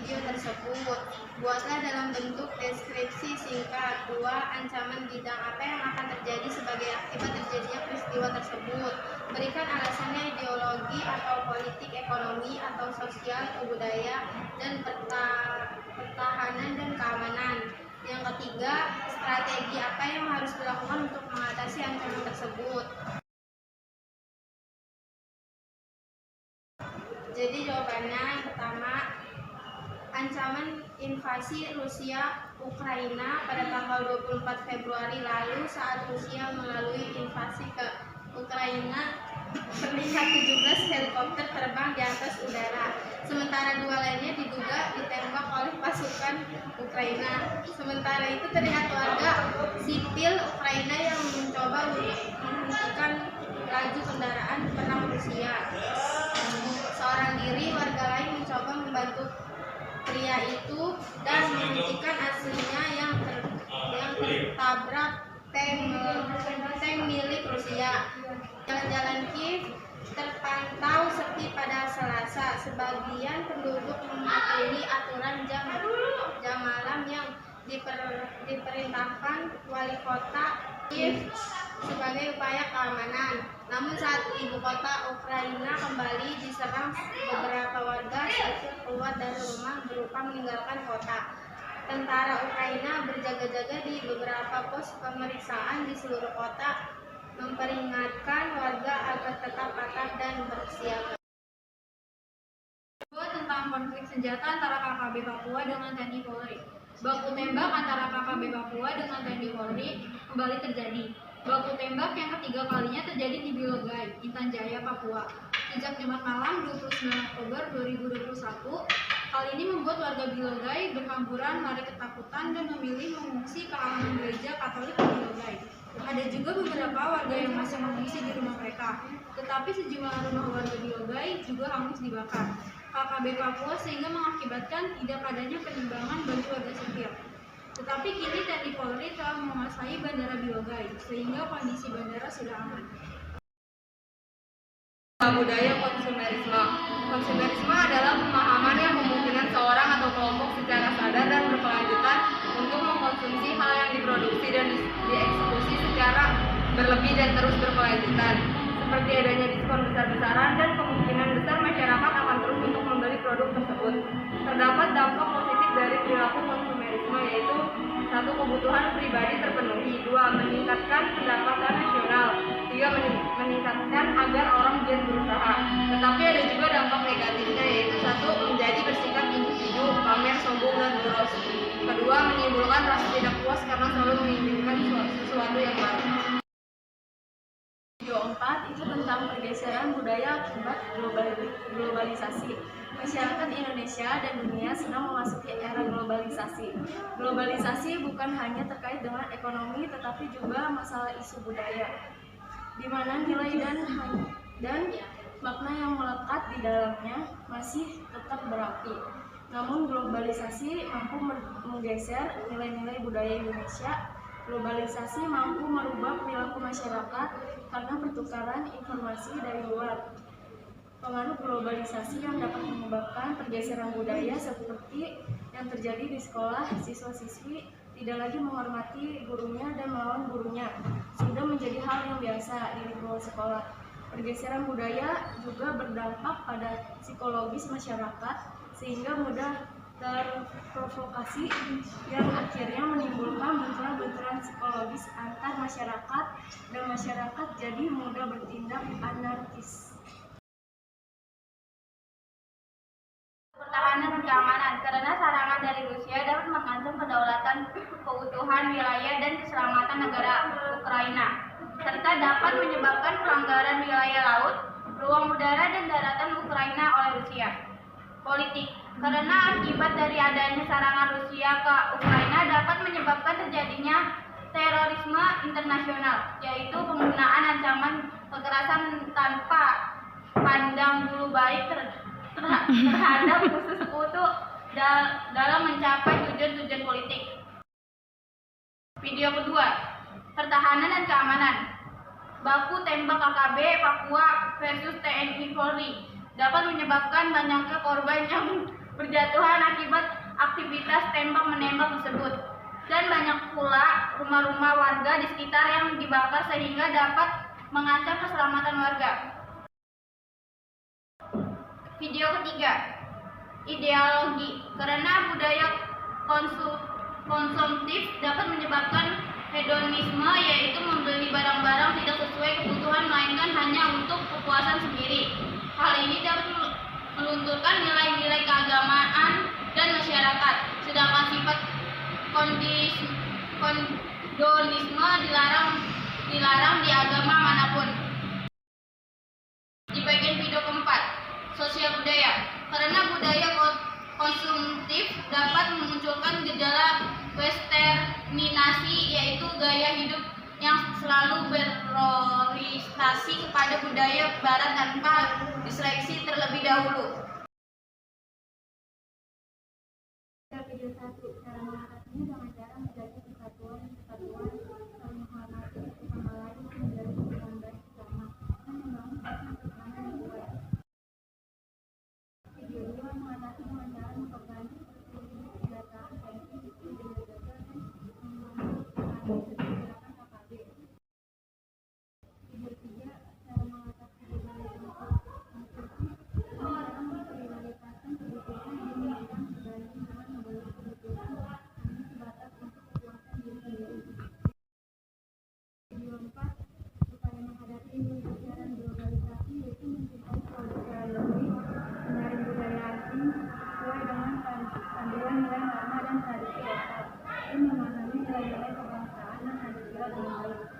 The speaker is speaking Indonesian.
video tersebut. Buatlah dalam bentuk deskripsi singkat. 2. Ancaman bidang apa yang akan terjadi sebagai akibat terjadinya peristiwa tersebut. Berikan alasannya ideologi atau politik, ekonomi atau sosial, budaya, dan pertahanan dan keamanan. Yang ketiga, strategi apa yang harus dilakukan untuk mengatasi ancaman tersebut. Jadi jawabannya yang pertama, ancaman invasi Rusia Ukraina pada tanggal 24 Februari lalu saat Rusia melalui invasi ke Ukraina terlihat 17 helikopter terbang di atas udara. Sementara 2 lainnya diduga ditembak oleh pasukan Ukraina. Sementara itu terlihat warga sipil Ukraina yang mencoba menghentikan laju kendaraan perang Rusia. Seorang diri warga lain mencoba membantu pria itu dan menghentikan aslinya yang tertabrak tank milik Rusia. Jalan-jalan Kiev terpantau sepi pada Selasa. Sebagian penduduk mematuhi aturan jam malam yang diperintahkan wali kota Kiev sebagai upaya keamanan. Namun saat ibu kota Ukraina kembali diserang, beberapa warga sipil keluar dari rumah berupa meninggalkan kota. Tentara Ukraina berjaga-jaga di beberapa pos pemeriksaan di seluruh kota, memperingatkan warga agar tetap patah dan bersiaga. Tentang konflik senjata antara KKB Papua dengan TNI Polri. Baku tembak antara KKB Papua dengan TNI Polri kembali terjadi. Baku tembak yang ketiga kalinya terjadi di Bilogai, Intan Jaya, Papua. Sejak Jumat malam 29 Oktober 2021, hal ini membuat warga Bilogai berhamburan lari ketakutan dan memilih mengungsi ke halaman gereja Katolik di Bilogai. Ada juga beberapa warga yang masih mengungsi di rumah mereka, tetapi sejumlah rumah warga Bilogai juga hangus dibakar KKB Papua sehingga mengakibatkan tidak adanya penimbangan bagi warga sipil. Tetapi kini TNI Polri telah menguasai Bandara Bilogai sehingga kondisi bandara sudah aman. Budaya konsumerisme. Konsumerisme adalah pemahaman yang memungkinkan seorang atau kelompok secara sadar dan berkelanjutan untuk mengkonsumsi hal yang diproduksi dan dieksekusi secara berlebih dan terus berkelanjutan. Seperti adanya diskon besar-besaran dan kemungkinan besar masyarakat akan terus untuk membeli produk tersebut. Terdapat dampak positif dari perilaku konsumerisme yaitu 1. Kebutuhan pribadi terpenuhi. 2. Meningkatkan pendapatan nasional. 3. Meningkatkan agar orang giat berusaha. Tetapi ada juga dampak negatifnya yaitu 1. Menjadi bersikap individu, pamer, sombong, dan boros. Kedua, menimbulkan rasa tidak puas karena selalu menginginkan sesuatu yang baru. Video 4 itu tentang pergeseran budaya akibat globalisasi. Masyarakat Indonesia dan dunia sedang memasuki era globalisasi. Globalisasi bukan hanya terkait dengan ekonomi tetapi juga masalah isu budaya, di mana nilai dan makna yang melekat di dalamnya masih tetap berarti. Namun globalisasi mampu menggeser nilai-nilai budaya Indonesia. Globalisasi mampu merubah perilaku masyarakat karena pertukaran informasi dari luar. Pengaruh globalisasi yang dapat menyebabkan pergeseran budaya seperti yang terjadi di sekolah, siswa-siswi tidak lagi menghormati gurunya dan melawan gurunya, sudah menjadi hal yang biasa di lingkungan sekolah. Pergeseran budaya juga berdampak pada psikologis masyarakat sehingga mudah terprovokasi yang akhirnya menimbulkan benturan-benturan psikologis antar masyarakat dan masyarakat jadi mudah bertindak anarkis. Pertahanan dan keamanan, karena serangan dari Rusia dapat mengancam kedaulatan, keutuhan wilayah dan keselamatan negara Ukraina, serta dapat menyebabkan pelanggaran wilayah laut, ruang udara dan daratan Ukraina oleh Rusia. Politik, karena akibat dari adanya serangan Rusia ke Ukraina dapat menyebabkan terjadinya terorisme internasional, yaitu penggunaan ancaman kekerasan tanpa pandang bulu baik terhadap khusus sekutu dalam mencapai tujuan-tujuan politik. Video kedua, pertahanan dan keamanan. Baku tembak KKB Papua versus TNI Polri dapat menyebabkan banyaknya korban yang berjatuhan akibat aktivitas tembak-menembak tersebut. Dan banyak pula rumah-rumah warga di sekitar yang dibakar sehingga dapat mengancam keselamatan warga. Video ketiga, ideologi. Karena budaya konsumtif dapat menyebabkan hedonisme, yaitu membeli barang-barang tidak sesuai kebutuhan melainkan hanya untuk kepuasan sendiri. Hal ini dapat melunturkan nilai-nilai keagamaan dan masyarakat, sedangkan sifat kondonisme dilarang di agama manapun. Di bagian video keempat, sosial budaya. Karena budaya konsumtif dapat memunculkan gejala westernisasi, yaitu gaya hidup yang selalu berorientasi kepada budaya barat tanpa diseleksi terlebih dahulu. Video 1, cara mengatasinya dengan cara menjaga kesatuan, saling menghormati satu sama lain, menjalin hubungan baik bersama, dan membangun sistem pertahanan yang kuat. Video 2, mengatasi dengan cara memperbanyak senjata, tensi, ide gagal, dan membangun gerakan KKB. Video 3, cara mengatasi berbagai bentuk konsumsi, dengan cara memprioritaskan kebutuhan dan memberikan berbanding dengan membeli kebutuhan hanya sebatas untuk kepuasan diri sendiri. Video 4, upaya menghadapi pembelajaran globalisasi, yaitu mencintai produk dalam negeri, menyaring budaya asing sesuai dengan panduan nilai norma dan tradisi lokal, dan memahami nilai-nilai kebangsaan dan Pancasila dengan baik.